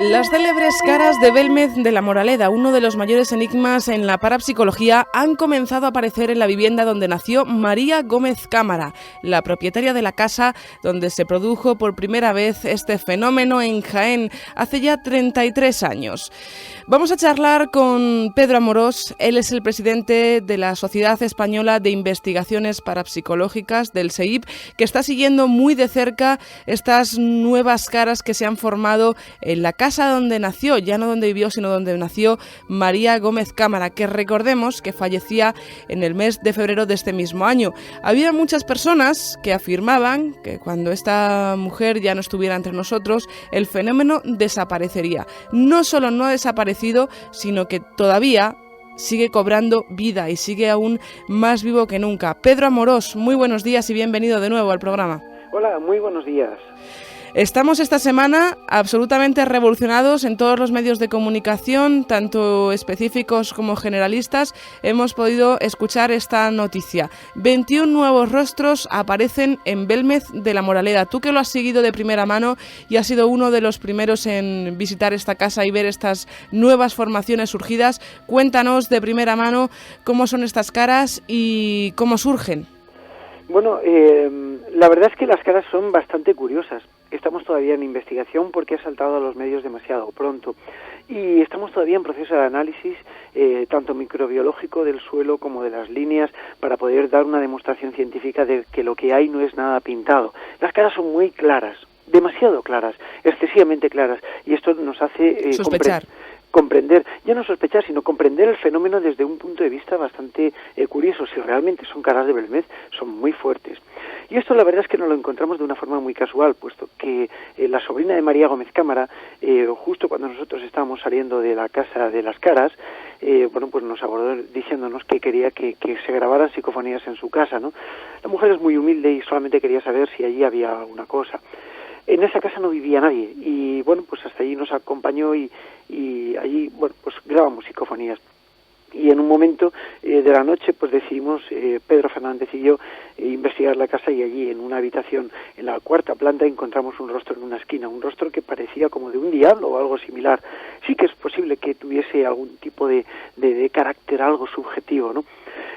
Las célebres caras de Belmez de la Moraleda, uno de los mayores enigmas en la parapsicología, han comenzado a aparecer en la vivienda donde nació María Gómez Cámara, la propietaria de la casa donde se produjo por primera vez este fenómeno en Jaén, hace ya 33 años. Vamos a charlar con Pedro Amorós. Él es el presidente de la Sociedad Española de Investigaciones Parapsicológicas, del SEIP, que está siguiendo muy de cerca estas nuevas caras que se han formado en la casa donde nació, ya no donde vivió, sino donde nació María Gómez Cámara, que recordemos que fallecía en el mes de febrero de este mismo año. Había muchas personas que afirmaban que cuando esta mujer ya no estuviera entre nosotros, el fenómeno desaparecería. No solo no ha desaparecido, sino que todavía sigue cobrando vida y sigue aún más vivo que nunca. Pedro Amorós, muy buenos días y bienvenido de nuevo al programa. Hola, muy buenos días. Estamos esta semana absolutamente revolucionados en todos los medios de comunicación, tanto específicos como generalistas. Hemos podido escuchar esta noticia. 21 nuevos rostros aparecen en Belmez de la Moraleda. Tú que lo has seguido de primera mano y has sido uno de los primeros en visitar esta casa y ver estas nuevas formaciones surgidas, cuéntanos de primera mano cómo son estas caras y cómo surgen. Bueno, la verdad es que las caras son bastante curiosas. Estamos todavía en investigación porque ha saltado a los medios demasiado pronto y estamos todavía en proceso de análisis tanto microbiológico del suelo como de las líneas para poder dar una demostración científica de que lo que hay no es nada pintado. Las caras son muy claras, demasiado claras, excesivamente claras, y esto nos hace sospechar. Comprender, ya no sospechar, sino comprender el fenómeno desde un punto de vista bastante curioso. Si realmente son caras de Belmez, son muy fuertes. Y esto la verdad es que nos lo encontramos de una forma muy casual, puesto que la sobrina de María Gómez Cámara, justo cuando nosotros estábamos saliendo de la casa de las caras, pues nos abordó diciéndonos que quería que se grabaran psicofonías en su casa, ¿no? La mujer es muy humilde y solamente quería saber si allí había alguna cosa. En esa casa no vivía nadie y bueno, pues hasta allí nos acompañó y allí, bueno, pues grabamos psicofonías. Y en un momento de la noche pues decidimos, Pedro Fernández y yo, investigar la casa, y allí en una habitación en la cuarta planta encontramos un rostro en una esquina, un rostro que parecía como de un diablo o algo similar. Sí que es posible que tuviese algún tipo de carácter, algo subjetivo, ¿no?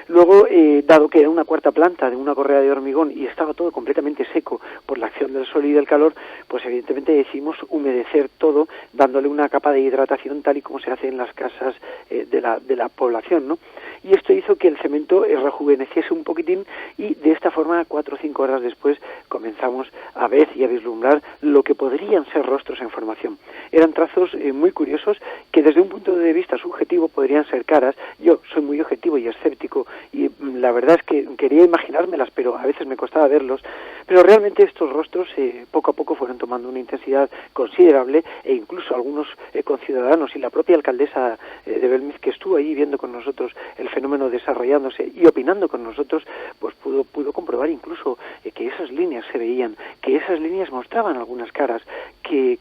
Luego, dado que era una cuarta planta de una correa de hormigón y estaba todo completamente seco por la acción del sol y del calor, pues evidentemente decidimos humedecer todo, dándole una capa de hidratación tal y como se hace en las casas de la población, ¿no? Y esto hizo que el cemento rejuveneciese un poquitín y de esta forma 4 o 5 horas después comenzamos a ver y a vislumbrar lo que podrían ser rostros en formación. Eran trazos muy curiosos que desde un punto de vista subjetivo podrían ser caras. Yo soy muy objetivo y escéptico y la verdad es que quería imaginármelas, pero a veces me costaba verlos. Pero realmente estos rostros poco a poco fueron tomando una intensidad considerable, e incluso algunos conciudadanos y la propia alcaldesa de Belmez, que estuvo ahí viendo con nosotros el fenómeno desarrollándose y opinando con nosotros, pues pudo comprobar incluso que esas líneas se veían, que esas líneas mostraban algunas caras, que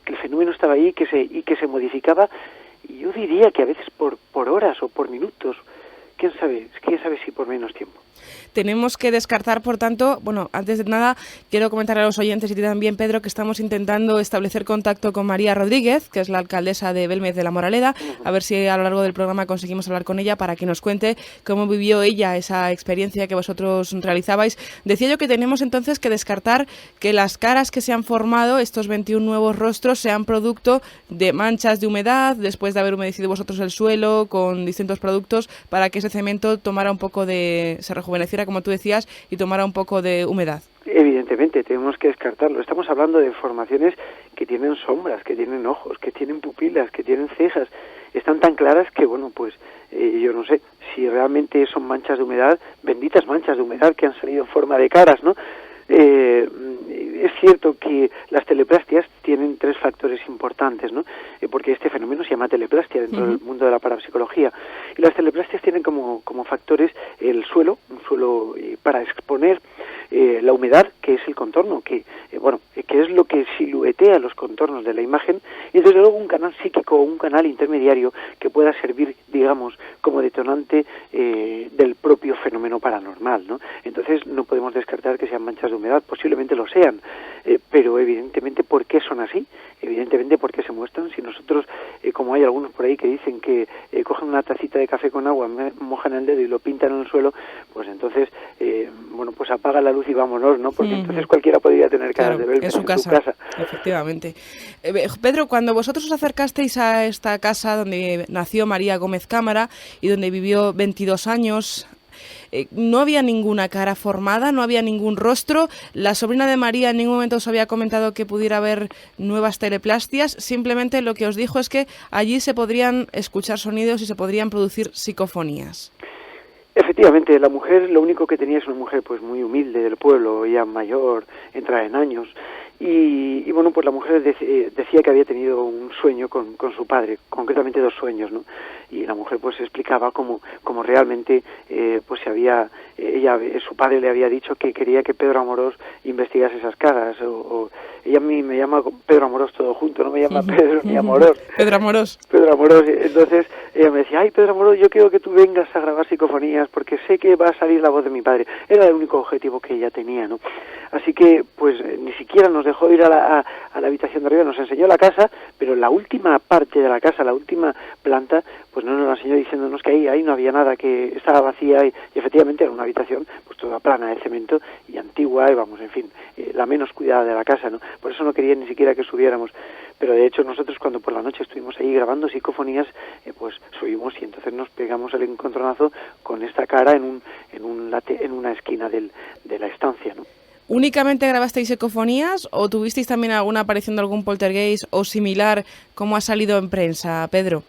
el fenómeno estaba ahí y que se modificaba, y yo diría que a veces por horas o por minutos. ¿Quién sabe si por menos tiempo? Tenemos que descartar, por tanto, bueno, antes de nada, quiero comentar a los oyentes y también, Pedro, que estamos intentando establecer contacto con María Rodríguez, que es la alcaldesa de Belmez de la Moraleda, a ver si a lo largo del programa conseguimos hablar con ella para que nos cuente cómo vivió ella esa experiencia que vosotros realizabais. Decía yo que tenemos entonces que descartar que las caras que se han formado, estos 21 nuevos rostros, sean producto de manchas de humedad, después de haber humedecido vosotros el suelo con distintos productos, para que ese cemento tomara un poco se rejuveneciera, como tú decías, y tomara un poco de humedad. Evidentemente, tenemos que descartarlo. Estamos hablando de formaciones que tienen sombras, que tienen ojos, que tienen pupilas, que tienen cejas. Están tan claras que, bueno, pues yo no sé si realmente son manchas de humedad, benditas manchas de humedad que han salido en forma de caras, ¿no? Es cierto que las teleplastias tienen 3 factores importantes, ¿no? Porque este fenómeno se llama teleplastia dentro del mundo de la parapsicología. Y las teleplastias tienen como factores el suelo, un suelo para exponer, la humedad, que es el contorno, que es lo que siluetea los contornos de la imagen, y desde luego un canal psíquico o un canal intermediario que pueda servir, digamos, como detonante del propio fenómeno paranormal, ¿no? Entonces no podemos descartar que sean manchas de humedad, posiblemente lo sean. pero evidentemente, ¿por qué son así? Evidentemente, ¿por qué se muestran? Si nosotros, como hay algunos por ahí que dicen que cogen una tacita de café con agua, mojan el dedo y lo pintan en el suelo, pues entonces, pues apaga la luz y vámonos, ¿no? Porque entonces cualquiera podría tener caras de Belmez en su casa. Efectivamente. Pedro, cuando vosotros os acercasteis a esta casa donde nació María Gómez Cámara y donde vivió 22 años, no había ninguna cara formada, no había ningún rostro. La sobrina de María en ningún momento os había comentado que pudiera haber nuevas teleplastias. Simplemente lo que os dijo es que allí se podrían escuchar sonidos y se podrían producir psicofonías. Efectivamente, la mujer lo único que tenía es una mujer pues muy humilde del pueblo, ya mayor, entrada en años, y bueno, pues la mujer decía que había tenido un sueño con su padre, concretamente 2 sueños, ¿no? Y la mujer pues explicaba cómo realmente pues su padre le había dicho que quería que Pedro Amorós investigase esas caras, o ella a mí me llama Pedro Amorós todo junto, no me llama Pedro ni Amorós. Pedro Amorós. Pedro Amorós. Entonces ella me decía, ay, Pedro Amorós, yo quiero que tú vengas a grabar psicofonías porque sé que va a salir la voz de mi padre. Era el único objetivo que ella tenía, ¿no? Así que pues ni siquiera nos dejó ir a la habitación de arriba, nos enseñó la casa, pero la última parte de la casa, la última planta, pues no nos la enseñó diciéndonos que ahí no había nada, que estaba vacía, y efectivamente era una habitación pues toda plana de cemento y antigua, y vamos, en fin, la menos cuidada de la casa, ¿no? Por eso no quería ni siquiera que subiéramos, pero de hecho nosotros cuando por la noche estuvimos ahí grabando psicofonías, pues subimos y entonces nos pegamos el encontronazo con esta cara en una esquina de la estancia, ¿no? ¿Únicamente grabasteis psicofonías o tuvisteis también alguna aparición de algún poltergeist o similar como ha salido en prensa, Pedro?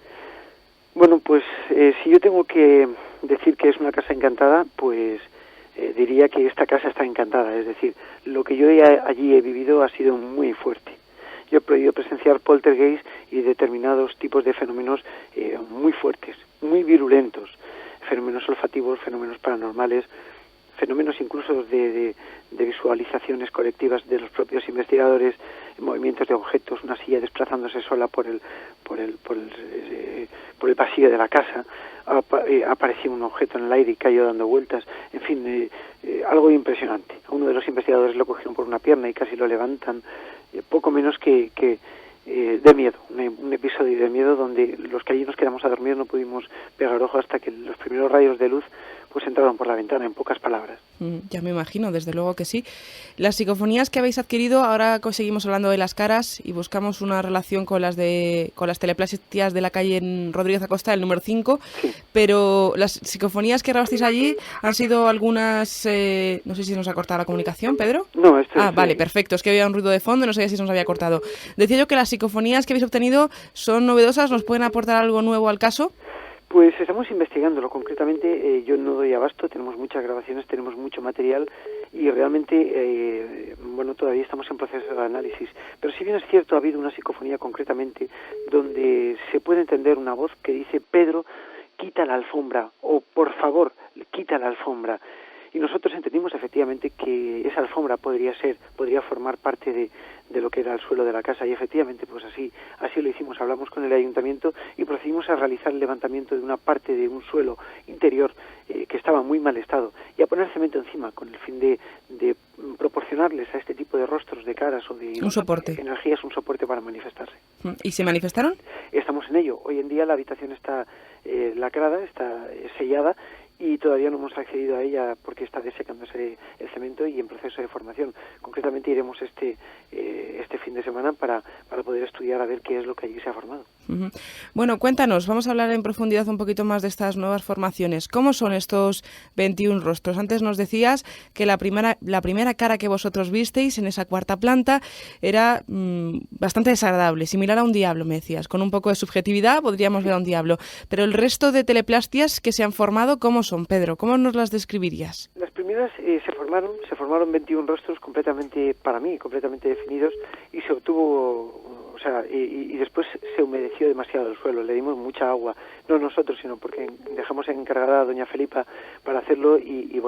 Bueno, pues si yo tengo que decir que es una casa encantada, pues diría que esta casa está encantada. Es decir, lo que yo allí he vivido ha sido muy fuerte. Yo he podido presenciar poltergeist y determinados tipos de fenómenos muy fuertes, muy virulentos, fenómenos olfativos, fenómenos paranormales, fenómenos incluso de visualizaciones colectivas de los propios investigadores, movimientos de objetos, una silla desplazándose sola por el pasillo de la casa, apareció un objeto en el aire y cayó dando vueltas, en fin, algo impresionante. A uno de los investigadores lo cogieron por una pierna y casi lo levantan, poco menos que de miedo, un episodio de miedo donde los que allí nos quedamos a dormir no pudimos pegar ojo hasta que los primeros rayos de luz pues entraron por la ventana, en pocas palabras. Ya me imagino, desde luego que sí. Las psicofonías que habéis adquirido, ahora seguimos hablando de las caras y buscamos una relación con las teleplastias de la calle en Rodríguez Acosta, el número 5, sí. Pero las psicofonías que grabasteis allí han sido algunas, no sé si nos ha cortado la comunicación, Pedro. No, vale, perfecto, es que había un ruido de fondo, no sabía si se nos había cortado. Decía yo que las psicofonías que habéis obtenido son novedosas, ¿nos pueden aportar algo nuevo al caso? Pues estamos investigándolo, concretamente yo no doy abasto, tenemos muchas grabaciones, tenemos mucho material y realmente, todavía estamos en proceso de análisis. Pero si bien es cierto, ha habido una psicofonía concretamente donde se puede entender una voz que dice, Pedro, quita la alfombra, o por favor, quita la alfombra. Y nosotros entendimos efectivamente que esa alfombra podría formar parte de lo que era el suelo de la casa, y efectivamente pues así lo hicimos. Hablamos con el ayuntamiento y procedimos a realizar el levantamiento de una parte de un suelo interior que estaba en muy mal estado y a poner cemento encima con el fin de proporcionarles a este tipo de rostros, de caras o de energías un soporte para manifestarse. ¿Y se manifestaron? Estamos en ello. Hoy en día la habitación está lacrada, está sellada, y todavía no hemos accedido a ella porque está desecándose el cemento y en proceso de formación. Concretamente iremos este fin de semana para poder estudiar a ver qué es lo que allí se ha formado. Uh-huh. Bueno, cuéntanos, vamos a hablar en profundidad un poquito más de estas nuevas formaciones. ¿Cómo son estos 21 rostros? Antes nos decías que la primera cara que vosotros visteis en esa cuarta planta era bastante desagradable, similar a un diablo, me decías. Con un poco de subjetividad podríamos ver a un diablo. Pero el resto de teleplastias que se han formado, ¿cómo son, Pedro? ¿Cómo nos las describirías? Las primeras se formaron 21 rostros completamente, para mí, completamente definidos, y se obtuvo, y después se humedeció demasiado el suelo, le dimos mucha agua, no nosotros, sino porque dejamos encargada a doña Felipa para hacerlo, y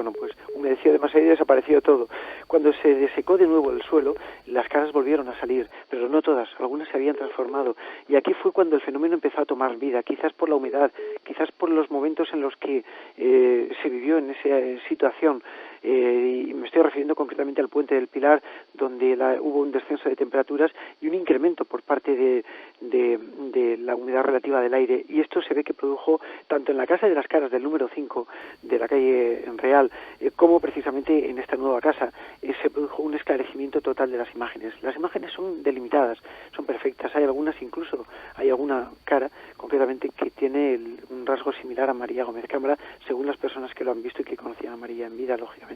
humedeció demasiado y desapareció todo. Cuando se desecó de nuevo el suelo, las caras volvieron a salir, pero no todas, algunas se habían transformado. Y aquí fue cuando el fenómeno empezó a tomar vida, quizás por la humedad, quizás por los momentos en los que se vivió en esa situación. Y me estoy refiriendo concretamente al Puente del Pilar, donde hubo un descenso de temperaturas y un incremento por parte de la humedad relativa del aire, y esto se ve que produjo tanto en la Casa de las Caras del número 5 de la calle Real, como precisamente en esta nueva casa, se produjo un esclarecimiento total de las imágenes. Las imágenes son delimitadas, son perfectas, hay alguna cara concretamente que tiene un rasgo similar a María Gómez Cámara, según las personas que lo han visto y que conocían a María en vida, lógicamente.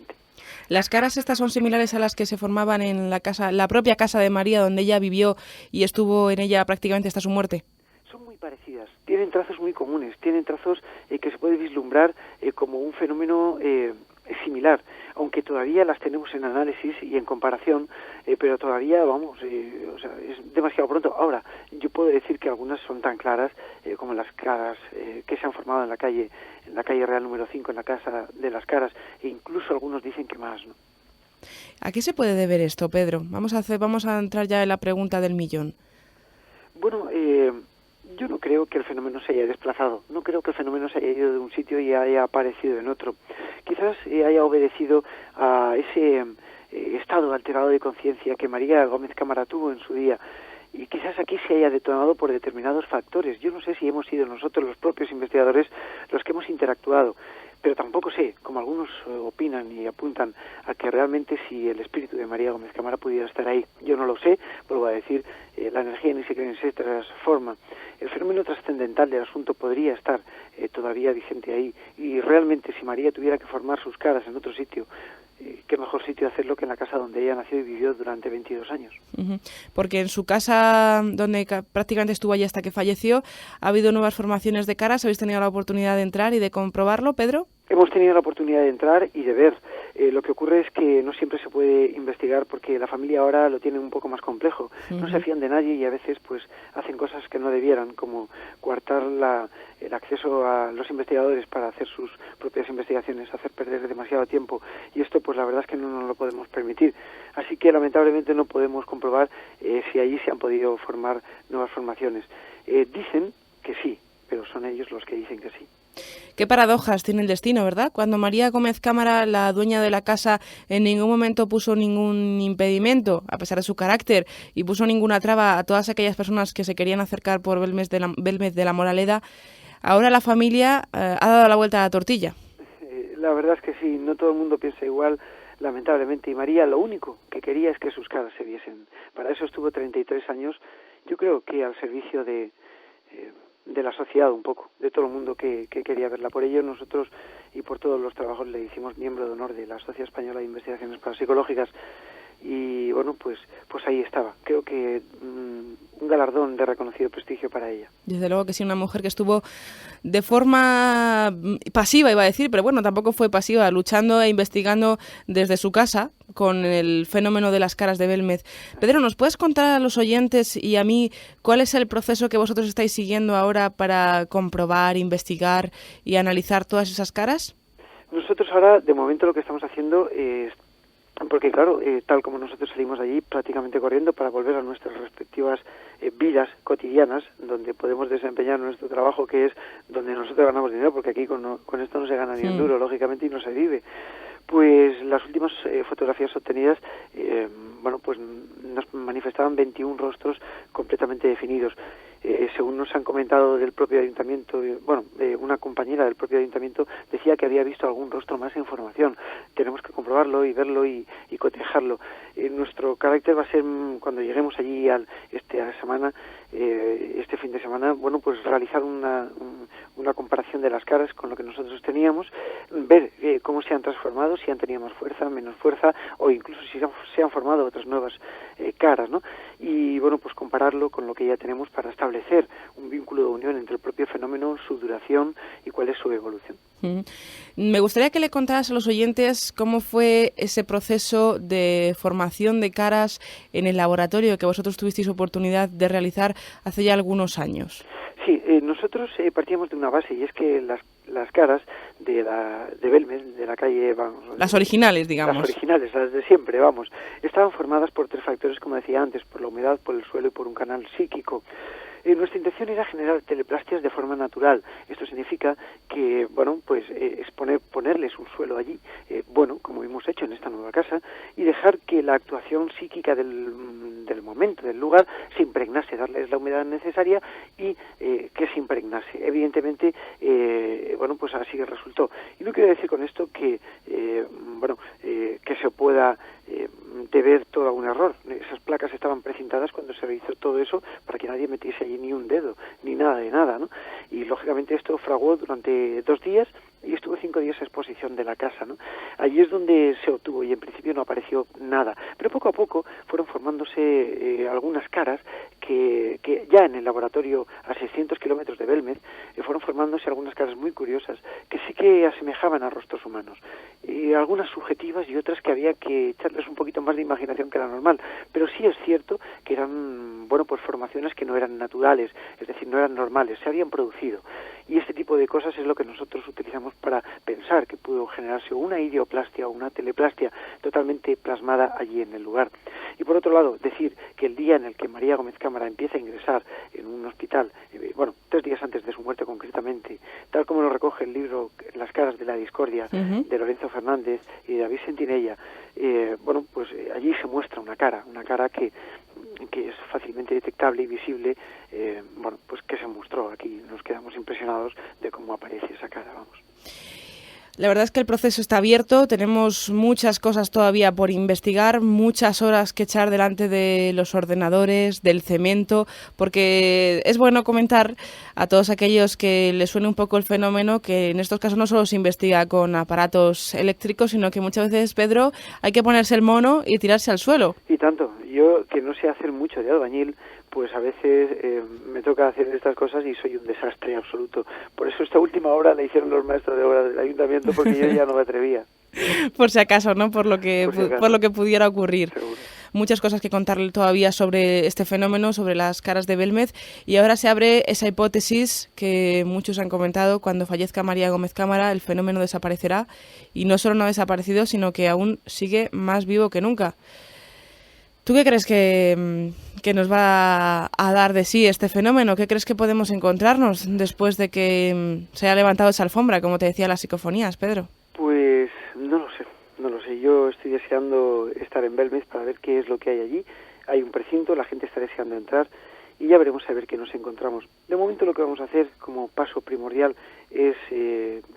¿Las caras estas son similares a las que se formaban en la propia casa de María, donde ella vivió y estuvo en ella prácticamente hasta su muerte? Son muy parecidas, tienen trazos muy comunes, tienen trazos que se puede vislumbrar como un fenómeno similar, aunque todavía las tenemos en análisis y en comparación, pero todavía, es demasiado pronto. Ahora, yo puedo decir que algunas son tan claras como las caras que se han formado en la calle Real número 5, en la Casa de las Caras, e incluso algunos dicen que más, ¿no? ¿A qué se puede deber esto, Pedro? Vamos a entrar ya en la pregunta del millón. Bueno, yo no creo que el fenómeno se haya desplazado, no creo que el fenómeno se haya ido de un sitio y haya aparecido en otro. Quizás haya obedecido a ese estado alterado de conciencia que María Gómez Cámara tuvo en su día, y quizás aquí se haya detonado por determinados factores. Yo no sé si hemos sido nosotros, los propios investigadores, los que hemos interactuado, pero tampoco sé, como algunos opinan y apuntan, a que realmente si el espíritu de María Gómez Cámara pudiera estar ahí. Yo no lo sé, vuelvo a decir, la energía ni siquiera se transforma. El fenómeno trascendental del asunto podría estar todavía vigente ahí, y realmente si María tuviera que formar sus caras en otro sitio, qué mejor sitio hacerlo que en la casa donde ella nació y vivió durante 22 años. Porque en su casa, donde prácticamente estuvo allí hasta que falleció, ¿ha habido nuevas formaciones de caras? ¿Habéis tenido la oportunidad de entrar y de comprobarlo, Pedro? Hemos tenido la oportunidad de entrar y de ver. Lo que ocurre es que no siempre se puede investigar porque la familia ahora lo tiene un poco más complejo. No se fían de nadie y a veces pues hacen cosas que no debieran, como coartar el acceso a los investigadores para hacer sus propias investigaciones, hacer perder demasiado tiempo. Y esto pues la verdad es que no nos lo podemos permitir. Así que lamentablemente no podemos comprobar si allí se han podido formar nuevas formaciones. Dicen que sí, pero son ellos los que dicen que sí. Qué paradojas tiene el destino, ¿verdad? Cuando María Gómez Cámara, la dueña de la casa, en ningún momento puso ningún impedimento, a pesar de su carácter, y puso ninguna traba a todas aquellas personas que se querían acercar por Belmez de la Moraleda, ahora la familia ha dado la vuelta a la tortilla. La verdad es que sí, no todo el mundo piensa igual, lamentablemente, y María lo único que quería es que sus caras se viesen. Para eso estuvo 33 años, yo creo que al servicio de la sociedad un poco, de todo el mundo que quería verla. Por ello nosotros y por todos los trabajos le hicimos miembro de honor de la Sociedad Española de Investigaciones Parapsicológicas, y bueno, pues ahí estaba. Creo que un galardón de reconocido prestigio para ella. Desde luego que sí, una mujer que estuvo de forma pasiva, iba a decir, pero bueno, tampoco fue pasiva, luchando e investigando desde su casa con el fenómeno de las caras de Belmez. Pedro, ¿nos puedes contar a los oyentes y a mí cuál es el proceso que vosotros estáis siguiendo ahora para comprobar, investigar y analizar todas esas caras? Nosotros ahora, de momento, lo que estamos haciendo es, porque claro, tal como nosotros salimos de allí prácticamente corriendo para volver a nuestras respectivas vidas cotidianas, donde podemos desempeñar nuestro trabajo, que es donde nosotros ganamos dinero, porque aquí con esto no se gana ni un duro, lógicamente, y no se vive. Pues las últimas fotografías obtenidas, pues nos manifestaban 21 rostros completamente definidos. Según nos han comentado del propio ayuntamiento, una compañera del propio ayuntamiento decía que había visto algún rostro más en formación. Tenemos que comprobarlo y verlo y cotejarlo. Nuestro carácter va a ser, cuando lleguemos allí este fin de semana, pues realizar una comparación de las caras con lo que nosotros teníamos, ver cómo se han transformado, si han tenido más fuerza, menos fuerza, o incluso si se han formado otras nuevas caras, ¿no? Y pues compararlo con lo que ya tenemos para establecer un vínculo de unión entre el propio fenómeno, su duración y cuál es su evolución. Me gustaría que le contaras a los oyentes cómo fue ese proceso de formación de caras en el laboratorio que vosotros tuvisteis oportunidad de realizar hace ya algunos años. Sí, nosotros partíamos de una base, y es que las caras de Belmez, de la calle, vamos... Las originales, digamos. Las originales, las de siempre, vamos. Estaban formadas por 3 factores, como decía antes, por la humedad, por el suelo y por un canal psíquico. Nuestra intención era generar teleplastias de forma natural. Esto significa que, bueno, pues ponerles un suelo allí, como hemos hecho en esta nueva casa, y dejar que la actuación psíquica del momento, del lugar, se impregnase, darles la humedad necesaria y que se impregnase. Evidentemente, pues así resultó. Y no quiero decir con esto que se pueda deber todo a un error. Esas placas estaban precintadas cuando se realizó todo eso para que nadie metiese allí ni un dedo, ni nada de nada, ¿no? Y lógicamente esto fraguó durante 2 días y estuvo 5 días a exposición de la casa, ¿no? Allí es donde se obtuvo y en principio no apareció nada. Pero poco a poco fueron formándose algunas caras que ya en el laboratorio a 600 kilómetros de Belmez fueron formándose algunas caras muy curiosas que sí que asemejaban a rostros humanos. Y algunas subjetivas y otras que había que echarles un poquito más de imaginación que la normal. Pero sí es cierto que eran, formaciones que no eran naturales, es decir, no eran normales, se habían producido. Y este tipo de cosas es lo que nosotros utilizamos para pensar que pudo generarse una ideoplastia o una teleplastia totalmente plasmada allí en el lugar. Y por otro lado, decir que el día en el que María Gómez Cámara empieza a ingresar en un hospital, 3 días antes de su muerte concretamente, tal como lo recoge el libro Las caras de la discordia, de Lorenzo Fernández y de David Sentinella, allí se muestra una cara que es fácilmente detectable y visible, que se mostró aquí. Nos quedamos impresionados de cómo aparece esa cara, vamos. La verdad es que el proceso está abierto, tenemos muchas cosas todavía por investigar, muchas horas que echar delante de los ordenadores, del cemento, porque es bueno comentar a todos aquellos que les suene un poco el fenómeno que en estos casos no solo se investiga con aparatos eléctricos, sino que muchas veces, Pedro, hay que ponerse el mono y tirarse al suelo. Y tanto, yo que no sé hacer mucho de albañil, pues a veces me toca hacer estas cosas y soy un desastre absoluto. Por eso esta última obra la hicieron los maestros de obra del ayuntamiento, porque yo ya no me atrevía. Por si acaso, ¿no? Por lo que pudiera ocurrir. Seguro. Muchas cosas que contarle todavía sobre este fenómeno, sobre las caras de Belmez, y ahora se abre esa hipótesis que muchos han comentado: cuando fallezca María Gómez Cámara, el fenómeno desaparecerá, y no solo no ha desaparecido, sino que aún sigue más vivo que nunca. ¿Tú qué crees que nos va a dar de sí este fenómeno? ¿Qué crees que podemos encontrarnos después de que se haya levantado esa alfombra, como te decía, las psicofonías, Pedro? Pues no lo sé. Yo estoy deseando estar en Belmez para ver qué es lo que hay allí. Hay un precinto, la gente está deseando entrar y ya veremos a ver qué nos encontramos. De momento lo que vamos a hacer como paso primordial es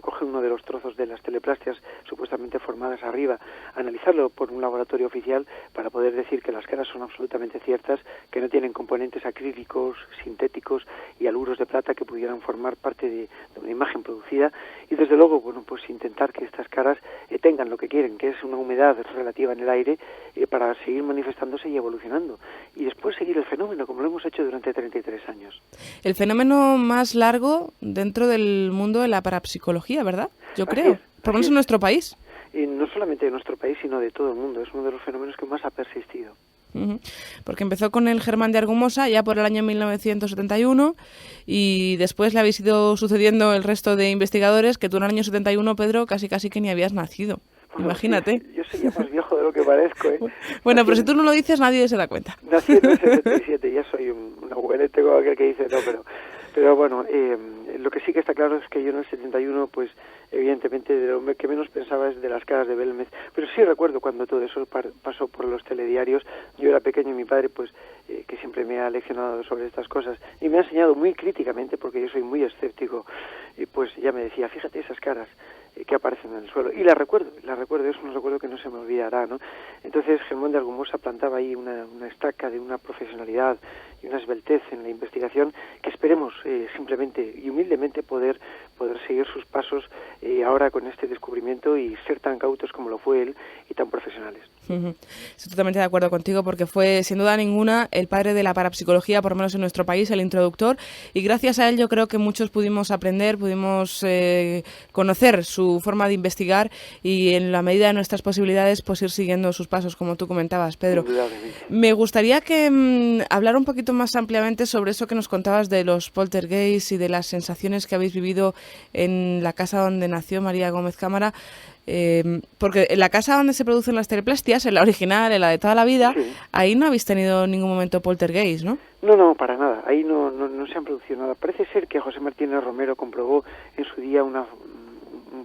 coger uno de los trozos de las teleplastias supuestamente formadas arriba, analizarlo por un laboratorio oficial para poder decir que las caras son absolutamente ciertas, que no tienen componentes acrílicos, sintéticos y aluros de plata que pudieran formar parte de una imagen producida, y desde luego, intentar que estas caras tengan lo que quieren, que es una humedad relativa en el aire, para seguir manifestándose y evolucionando, y después seguir el fenómeno como lo hemos hecho durante 33 años. El fenómeno más largo dentro del mundo de la parapsicología, ¿verdad? Yo creo, por lo menos en nuestro país. Y no solamente de nuestro país, sino de todo el mundo. Es uno de los fenómenos que más ha persistido. Porque empezó con el Germán de Argumosa ya por el año 1971 y después le habéis ido sucediendo el resto de investigadores, que tú en el año 71, Pedro, casi que ni habías nacido. Imagínate. Sí, yo soy ya más viejo de lo que parezco, ¿eh? Bueno, pero si tú no lo dices, nadie se da cuenta. Nací en el 77, ya soy un abuelete como aquel que dice, no, pero bueno, lo que sí que está claro es que yo en el 71, pues evidentemente de lo que menos pensaba es de las caras de Belmez, pero sí recuerdo cuando todo eso pasó por los telediarios. Yo era pequeño y mi padre, pues, que siempre me ha leccionado sobre estas cosas y me ha enseñado muy críticamente, porque yo soy muy escéptico, y pues ya me decía, fíjate esas caras que aparecen en el suelo, y la recuerdo, es un recuerdo que no se me olvidará, ¿no? Entonces Germán de Argumosa plantaba ahí una estaca de una profesionalidad y una esbeltez en la investigación que esperemos simplemente y humildemente poder seguir sus pasos ahora con este descubrimiento y ser tan cautos como lo fue él y tan profesionales. Estoy totalmente de acuerdo contigo, porque fue sin duda ninguna el padre de la parapsicología, por lo menos en nuestro país, el introductor, y gracias a él yo creo que muchos pudimos aprender, pudimos conocer su su forma de investigar y en la medida de nuestras posibilidades pues ir siguiendo sus pasos, como tú comentabas, Pedro. Me gustaría que hablar un poquito más ampliamente sobre eso que nos contabas de los poltergeists y de las sensaciones que habéis vivido en la casa donde nació María Gómez Cámara. Porque en la casa donde se producen las teleplastias, en la original, en la de toda la vida, sí, ahí no habéis tenido ningún momento poltergeist, ¿no? No, para nada. Ahí no se han producido nada. Parece ser que José Martínez Romero comprobó en su día un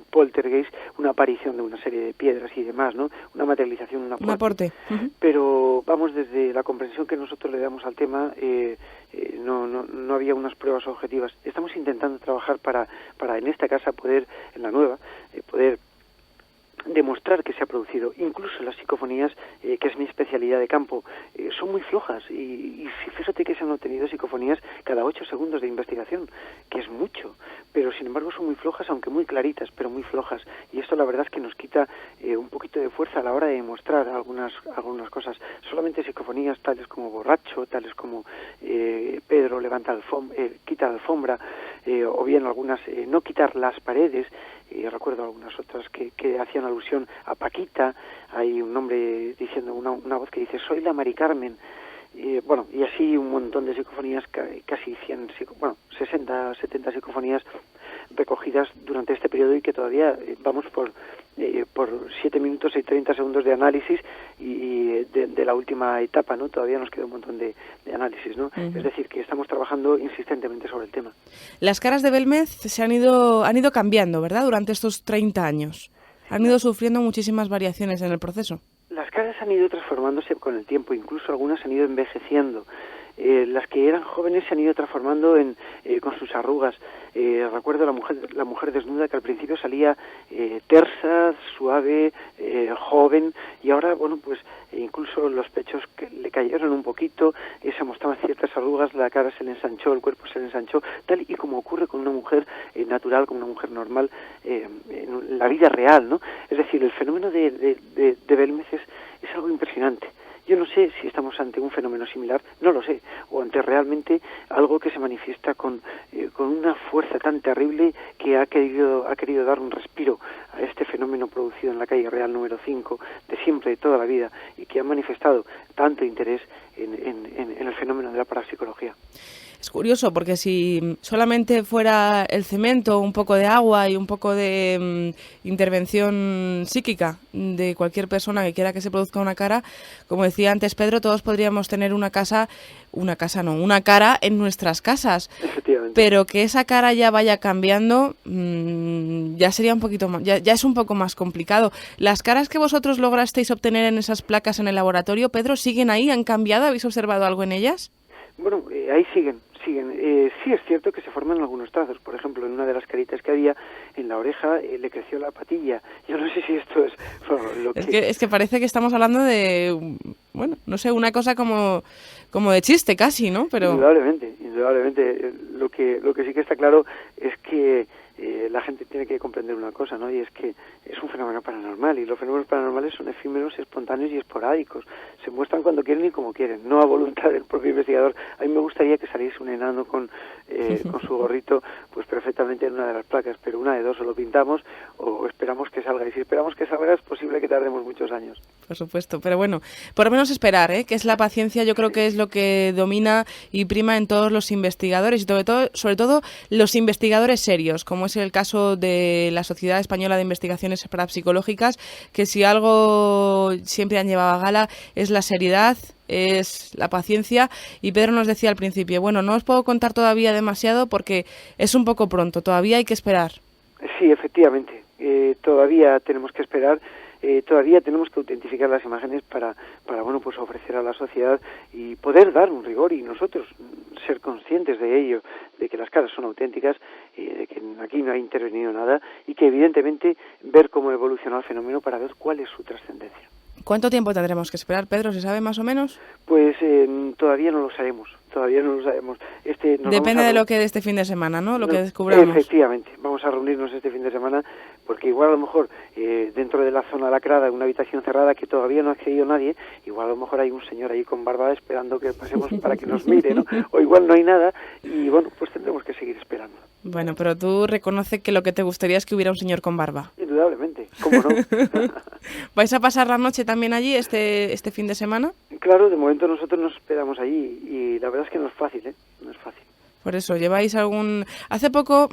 poltergeist, una aparición de una serie de piedras y demás, ¿no? Una materialización, un aporte. Uh-huh. Pero, vamos, desde la comprensión que nosotros le damos al tema, no había unas pruebas objetivas. Estamos intentando trabajar para en esta casa poder, en la nueva, poder demostrar que se ha producido. Incluso las psicofonías, que es mi especialidad de campo, son muy flojas y fíjate que se han obtenido psicofonías cada 8 segundos de investigación, que es mucho, pero sin embargo son muy flojas, aunque muy claritas, pero muy flojas, y esto la verdad es que nos quita un poquito de fuerza a la hora de demostrar algunas cosas. Solamente psicofonías tales como borracho, tales como Pedro quita la alfombra, o bien algunas no quitar las paredes. Recuerdo algunas otras que hacían alusión a Paquita. Hay un nombre diciendo una voz que dice soy la Mari Carmen. Y así un montón de psicofonías, casi 60, 70 psicofonías recogidas durante este periodo y que todavía vamos por 7 minutos y 30 segundos de análisis y de la última etapa, ¿no? Todavía nos queda un montón de análisis, ¿no? Uh-huh. Es decir, que estamos trabajando insistentemente sobre el tema. Las caras de Belmez han ido cambiando, ¿verdad? Durante estos 30 años. Han ido sufriendo muchísimas variaciones en el proceso. Las caras han ido transformándose con el tiempo, incluso algunas han ido envejeciendo. Las que eran jóvenes se han ido transformando con sus arrugas. Recuerdo la mujer desnuda que al principio salía tersa, suave, joven, y ahora, pues incluso los pechos que le cayeron un poquito, se mostraban ciertas arrugas, la cara se le ensanchó, el cuerpo se le ensanchó, tal y como ocurre con una mujer natural, con una mujer normal en la vida real, ¿no? Es decir, el fenómeno de Belmez es algo impresionante. Yo no sé si estamos ante un fenómeno similar, no lo sé, o ante realmente algo que se manifiesta con una fuerza tan terrible que ha querido dar un respiro a este fenómeno producido en la calle Real número 5, de siempre, de toda la vida, y que ha manifestado tanto interés en el fenómeno de la parapsicología. Es curioso porque si solamente fuera el cemento, un poco de agua y un poco de intervención psíquica de cualquier persona que quiera que se produzca una cara, como decía antes Pedro, todos podríamos tener una cara en nuestras casas. Efectivamente. Pero que esa cara ya vaya cambiando ya sería un poquito más, ya es un poco más complicado. ¿Las caras que vosotros lograsteis obtener en esas placas en el laboratorio, Pedro, siguen ahí? ¿Han cambiado? ¿Habéis observado algo en ellas? Bueno, ahí siguen. Sí es cierto que se forman algunos trazos. Por ejemplo, en una de las caritas que había en la oreja le creció la patilla. Yo no sé si esto es lo que... Es que parece que estamos hablando de, no sé, una cosa como de chiste casi, ¿no? Pero indudablemente. Lo que sí que está claro es que la gente tiene que comprender una cosa, ¿no? Y es que es un fenómeno paranormal, y los fenómenos paranormales son efímeros, espontáneos y esporádicos. Se muestran cuando quieren y como quieren, no a voluntad del propio investigador. A mí me gustaría que saliese un enano con su gorrito, pues perfectamente en una de las placas, pero una de dos, o lo pintamos o esperamos que salga. Y si esperamos que salga, es posible que tardemos muchos años. Por supuesto, pero bueno, por lo menos esperar, que es la paciencia, yo creo que es lo que domina y prima en todos los investigadores, y sobre todo los investigadores serios, como es el caso de la Sociedad Española de Investigaciones Parapsicológicas, que si algo siempre han llevado a gala es la seriedad, es la paciencia. Y Pedro nos decía al principio, no os puedo contar todavía demasiado porque es un poco pronto, todavía hay que esperar. Sí, efectivamente, todavía tenemos que esperar. Todavía tenemos que autentificar las imágenes para pues ofrecer a la sociedad y poder dar un rigor, y nosotros ser conscientes de ello, de que las caras son auténticas, de que aquí no ha intervenido nada, y que evidentemente ver cómo evoluciona el fenómeno para ver cuál es su trascendencia. ¿Cuánto tiempo tendremos que esperar, Pedro? ¿Se sabe más o menos? Pues todavía no lo sabemos. Depende de lo que de este fin de semana, ¿no? Lo que descubramos. Efectivamente, vamos a reunirnos este fin de semana, porque igual a lo mejor dentro de la zona lacrada, en una habitación cerrada que todavía no ha accedido nadie, igual a lo mejor hay un señor ahí con barba esperando que pasemos para que nos mire, ¿no? O igual no hay nada, y pues tendremos que seguir esperando. Bueno, pero tú reconoces que lo que te gustaría es que hubiera un señor con barba. Indudablemente, ¿cómo no? ¿Vais a pasar la noche también allí este fin de semana? Claro, de momento nosotros nos esperamos allí y la verdad es que no es fácil, ¿eh? No es fácil. Por eso, ¿lleváis algún...? Hace poco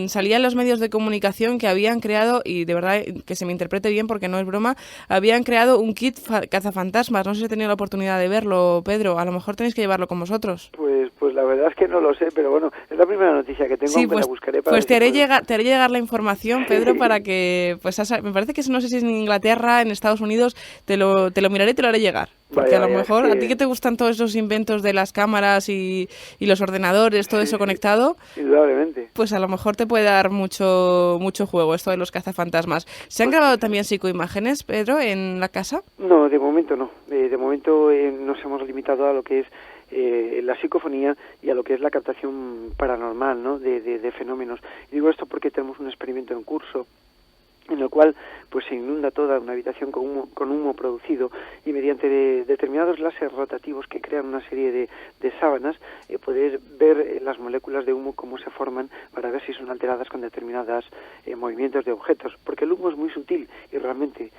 salía en los medios de comunicación que habían creado, y de verdad que se me interprete bien porque no es broma, habían creado un kit cazafantasmas. No sé si he tenido la oportunidad de verlo, Pedro. A lo mejor tenéis que llevarlo con vosotros. Pues la verdad es que no lo sé, pero bueno, es la primera noticia que tengo, sí, pues, la buscaré para pues te haré llegar la información, Pedro, para que... pues me parece que no sé si es en Inglaterra, en Estados Unidos, te lo miraré y te lo haré llegar. Porque a lo mejor, a ti que te gustan todos esos inventos de las cámaras y los ordenadores, todo eso conectado, indudablemente, pues a lo mejor te puede dar mucho juego esto de los cazafantasmas. ¿Se han grabado también psicoimágenes, Pedro, en la casa? No, de momento no. De momento nos hemos limitado a lo que es la psicofonía y a lo que es la captación paranormal, ¿no? de fenómenos. Y digo esto porque tenemos un experimento en curso en el cual pues se inunda toda una habitación con humo producido y mediante determinados láseres rotativos que crean una serie de sábanas poder ver las moléculas de humo cómo se forman para ver si son alteradas con determinados movimientos de objetos, porque el humo es muy sutil y realmente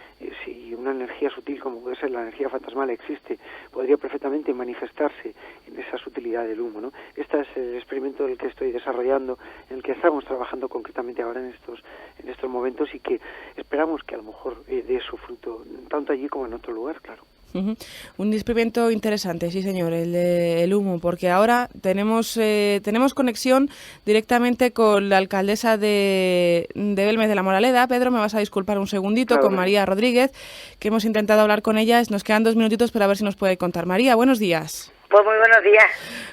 si una energía sutil como puede ser la energía fantasmal existe, podría perfectamente manifestarse en esa sutilidad del humo, ¿no? Este es el experimento del que estoy desarrollando, en el que estamos trabajando concretamente ahora en estos momentos y que esperamos que a lo mejor dé su fruto tanto allí como en otro lugar, claro. Un experimento interesante, sí señor, el humo, porque ahora tenemos conexión directamente con la alcaldesa de Belmez de la Moraleda. Pedro, me vas a disculpar un segundito, claro, con María Rodríguez, que hemos intentado hablar con ella. Nos quedan 2 minutitos para ver si nos puede contar. María, buenos días. Pues muy buenos días.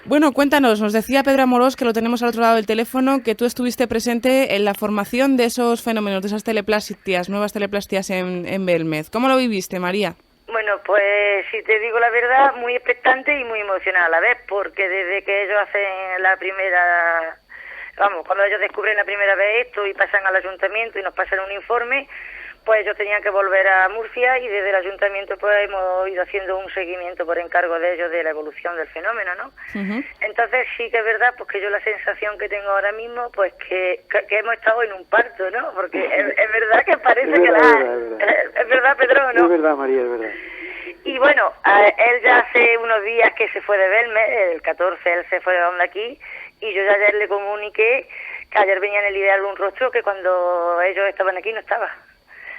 Bueno, cuéntanos, nos decía Pedro Amorós, que lo tenemos al otro lado del teléfono, que tú estuviste presente en la formación de esos fenómenos, de esas teleplastias, nuevas teleplastias en Belmez. ¿Cómo lo viviste, María? Bueno, pues si te digo la verdad, muy expectante y muy emocionada a la vez, porque desde que ellos hacen la primera... cuando ellos descubren la primera vez esto y pasan al ayuntamiento y nos pasan un informe, pues ellos tenían que volver a Murcia y desde el ayuntamiento pues hemos ido haciendo un seguimiento por encargo de ellos de la evolución del fenómeno, ¿no? Uh-huh. Entonces sí que es verdad, pues que yo la sensación que tengo ahora mismo, pues que hemos estado en un parto, ¿no? Porque es verdad que parece es verdad, Pedro, ¿no? Es verdad, María, es verdad. Y bueno, él ya hace unos días que se fue de Belmez, el 14 él se fue de donde aquí, y yo ya ayer le comuniqué que ayer venía en el ideal un rostro que cuando ellos estaban aquí no estaba.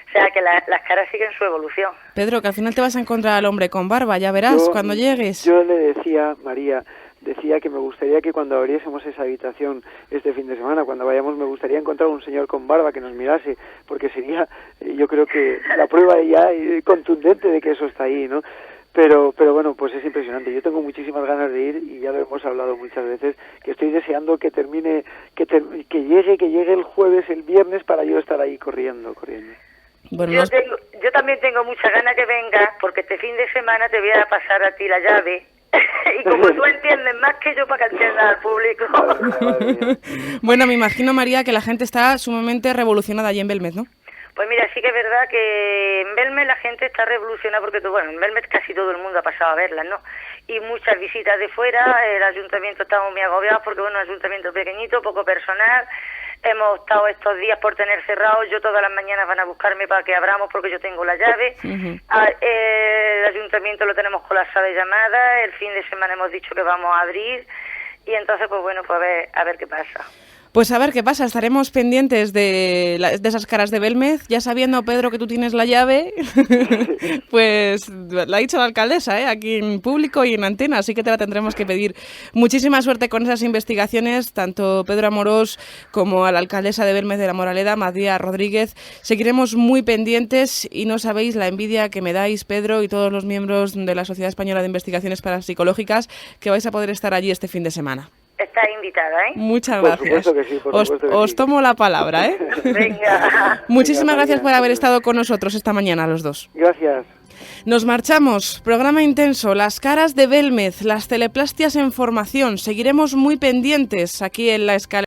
O sea, que las caras siguen su evolución. Pedro, que al final te vas a encontrar al hombre con barba, ya verás cuando llegues. Yo le decía, María, que me gustaría que cuando abriésemos esa habitación este fin de semana, cuando vayamos, me gustaría encontrar un señor con barba que nos mirase, porque sería, yo creo que la prueba ya contundente de que eso está ahí, ¿no? Pero bueno, pues es impresionante. Yo tengo muchísimas ganas de ir y ya lo hemos hablado muchas veces, que estoy deseando que termine, que llegue el jueves, el viernes, para yo estar ahí corriendo. Bueno, yo también tengo mucha ganas que vengas, porque este fin de semana te voy a pasar a ti la llave. Y como tú entiendes más que yo, para que entienda al público. Vale. Bueno, me imagino, María, que la gente está sumamente revolucionada allí en Belmez, ¿no? Pues mira, sí que es verdad que en Belmez la gente está revolucionada porque, en Belmez casi todo el mundo ha pasado a verlas, ¿no? Y muchas visitas de fuera, el ayuntamiento estamos muy agobiados porque, un ayuntamiento pequeñito, poco personal. Hemos estado estos días por tener cerrados. Yo todas las mañanas van a buscarme para que abramos porque yo tengo la llave. Uh-huh. El ayuntamiento lo tenemos colapsado de llamadas. El fin de semana hemos dicho que vamos a abrir. Y entonces, pues a ver qué pasa. Pues a ver qué pasa, estaremos pendientes de esas caras de Belmez, ya sabiendo, Pedro, que tú tienes la llave, pues la ha dicho la alcaldesa, aquí en público y en antena, así que te la tendremos que pedir. Muchísima suerte con esas investigaciones, tanto Pedro Amorós como a la alcaldesa de Belmez de la Moraleda, María Rodríguez. Seguiremos muy pendientes y no sabéis la envidia que me dais, Pedro, y todos los miembros de la Sociedad Española de Investigaciones Parapsicológicas, que vais a poder estar allí este fin de semana. Estás invitada, ¿eh? Muchas gracias. Por supuesto que sí, os tomo la palabra, ¿eh? Venga. Muchísimas gracias por haber estado con nosotros esta mañana, los dos. Gracias. Nos marchamos. Programa intenso. Las caras de Belmez, las teleplastias en formación. Seguiremos muy pendientes aquí en La Escalera.